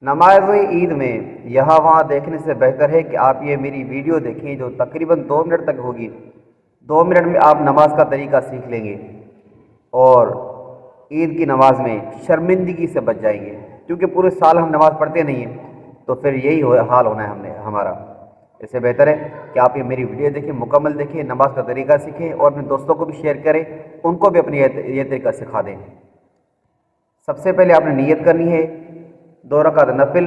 نماز عید میں یہاں وہاں دیکھنے سے بہتر ہے کہ آپ یہ میری ویڈیو دیکھیں جو تقریباً 2 منٹ تک ہوگی۔ 2 منٹ میں آپ نماز کا طریقہ سیکھ لیں گے اور عید کی نماز میں شرمندگی سے بچ جائیں گے، کیونکہ پورے سال ہم نماز پڑھتے نہیں ہیں تو پھر یہی حال ہونا ہے ہمارا۔ اس سے بہتر ہے کہ آپ یہ میری ویڈیو دیکھیں، مکمل دیکھیں، نماز کا طریقہ سیکھیں اور اپنے دوستوں کو بھی شیئر کریں، ان کو بھی اپنی یہ طریقہ سکھا دیں۔ سب سے پہلے آپ نے نیت کرنی ہے 2 رکعت نفل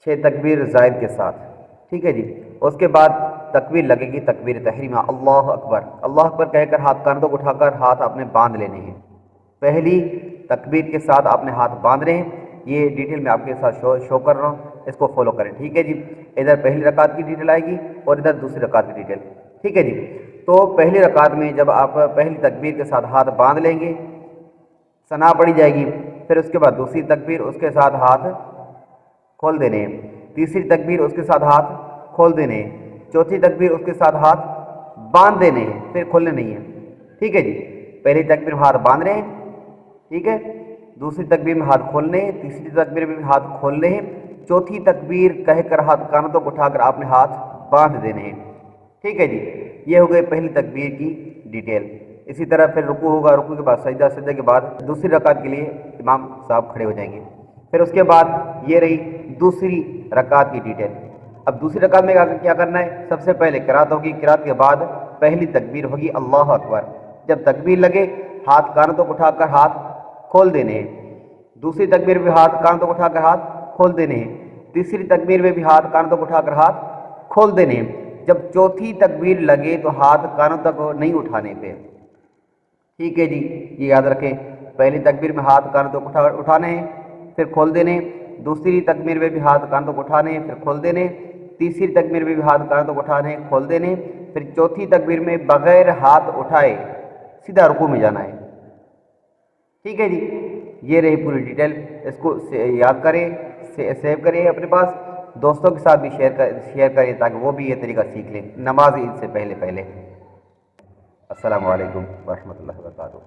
6 تکبیر زائد کے ساتھ، ٹھیک ہے جی۔ اس کے بعد تکبیر لگے گی، تکبیر تحریمہ، اللہ اکبر، اللہ اکبر کہہ کر ہاتھ کاندھوں کو اٹھا کر ہاتھ آپ نے باندھ لینے ہیں۔ پہلی تکبیر کے ساتھ آپ نے ہاتھ باندھ رہے ہیں، یہ ڈیٹیل میں آپ کے ساتھ شو کر رہا ہوں، اس کو فالو کریں، ٹھیک ہے جی۔ ادھر پہلی رکعت کی ڈیٹیل آئے گی اور ادھر دوسری رکعت کی ڈیٹیل، ٹھیک ہے جی۔ تو پہلی رکعت میں جب آپ پہلی تکبیر کے ساتھ ہاتھ باندھ لیں گے، ثنا پڑھی جائے گی، پھر اس کے بعد دوسری تکبیر، اس کے ساتھ ہاتھ کھول دینے ہیں، تیسری تکبیر اس کے ساتھ ہاتھ کھول دینے ہیں، چوتھی تکبیر اس کے ساتھ ہاتھ باندھ دینے ہیں، پھر کھولنے نہیں ہیں، ٹھیک ہے جی۔ پہلی تکبیر میں ہاتھ باندھ رہے ہیں، ٹھیک ہے، دوسری تکبیر میں ہاتھ کھولنے ہیں، تیسری تکبیر میں بھی ہاتھ کھولنے ہیں، چوتھی تکبیر کہہ کر ہاتھ کانوں کو اٹھا کر آپ نے ہاتھ باندھ دینے ہیں، ٹھیک ہے جی۔ یہ ہو گئی پہلی تکبیر کی ڈیٹیل۔ اسی طرح پھر رکوع ہوگا، رکوع کے بعد سجدہ، سجدے کے بعد دوسری رکعت کے لیے امام صاحب کھڑے ہو جائیں گے۔ پھر اس کے بعد یہ رہی دوسری رکعت کی ڈیٹیل۔ اب دوسری رکعت میں کیا کرنا ہے؟ سب سے پہلے قرات ہوگی، قرات کے بعد پہلی تکبیر ہوگی اللہ اکبر۔ جب تکبیر لگے ہاتھ کانوں کو اٹھا کر ہاتھ کھول دینے ہیں، دوسری تکبیر میں ہاتھ کانوں کو اٹھا کر ہاتھ کھول دینے ہیں، تیسری تکبیر میں بھی ہاتھ کانوں کو اٹھا کر ہاتھ کھول دینے ہیں۔ جب چوتھی تکبیر لگے تو ہاتھ کانوں تک نہیں اٹھانے پہ، ٹھیک ہے جی۔ یہ یاد رکھیں، پہلی تکبیر میں ہاتھ کانوں تک اٹھانے ہیں، پھر کھول دینے، دوسری تکبیر میں بھی ہاتھ کانوں تک اٹھانے ہیں، پھر کھول دینے، تیسری تکبیر میں بھی ہاتھ کانوں تک اٹھانے ہیں، کھول دینے، پھر چوتھی تکبیر میں بغیر ہاتھ اٹھائے سیدھا رکوع میں جانا ہے، ٹھیک ہے جی۔ یہ رہی پوری ڈیٹیل، اس کو یاد کریں، سیو کریں اپنے پاس، دوستوں کے ساتھ بھی شیئر کریں تاکہ وہ بھی یہ طریقہ سیکھ لیں نماز عید سے پہلے۔ السلام علیکم ورحمۃ اللہ وبرکاتہ۔